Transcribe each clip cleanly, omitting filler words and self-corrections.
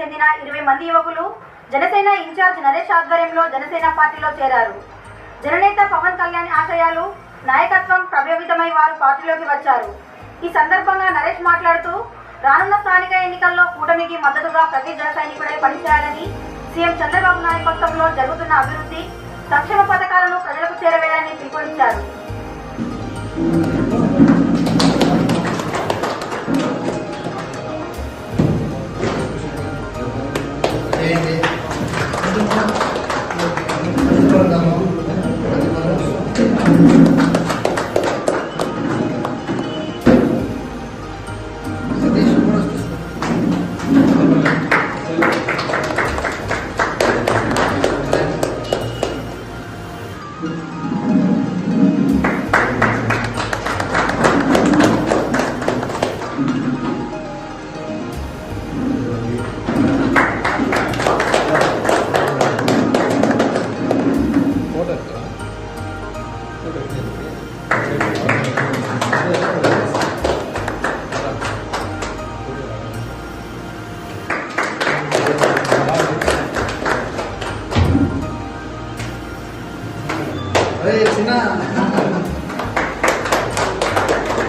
చెందిన 20 మంది యువకులు జనసేన ఇన్ఛార్జ్ నరేష్ ఆధ్వర్యంలో జనసేన పార్టీలో చేరారు. జననేత పవన్ కళ్యాణ్ ఆశయాలు, నాయకత్వం ప్రభావితమై వారు పార్టీలోకి వచ్చారు. ఈ సందర్భంగా నరేష్ మాట్లాడుతూ రానున్న స్థానిక ఎన్నికల్లో కూటమికి మద్దతుగా ప్రతి జన సైనికుడై పనిచేయాలని, సీఎం చంద్రబాబు నాయకత్వంలో జరుగుతున్న అభివృద్ధి, సంక్షేమ పథకాలను ప్రజలకు చేరవేయాలని పిలుపునిచ్చారు.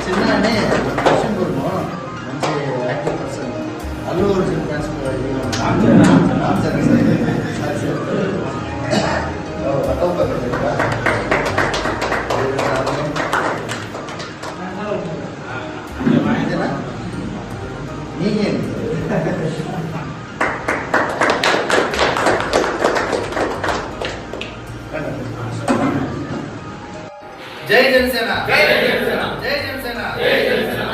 చిన్న అని లక్ష్మీపూర్ను మంచి active person Allu Arjun fans జై జనసేన, జై జనసేన, జై జనసేన, జై జనసేన.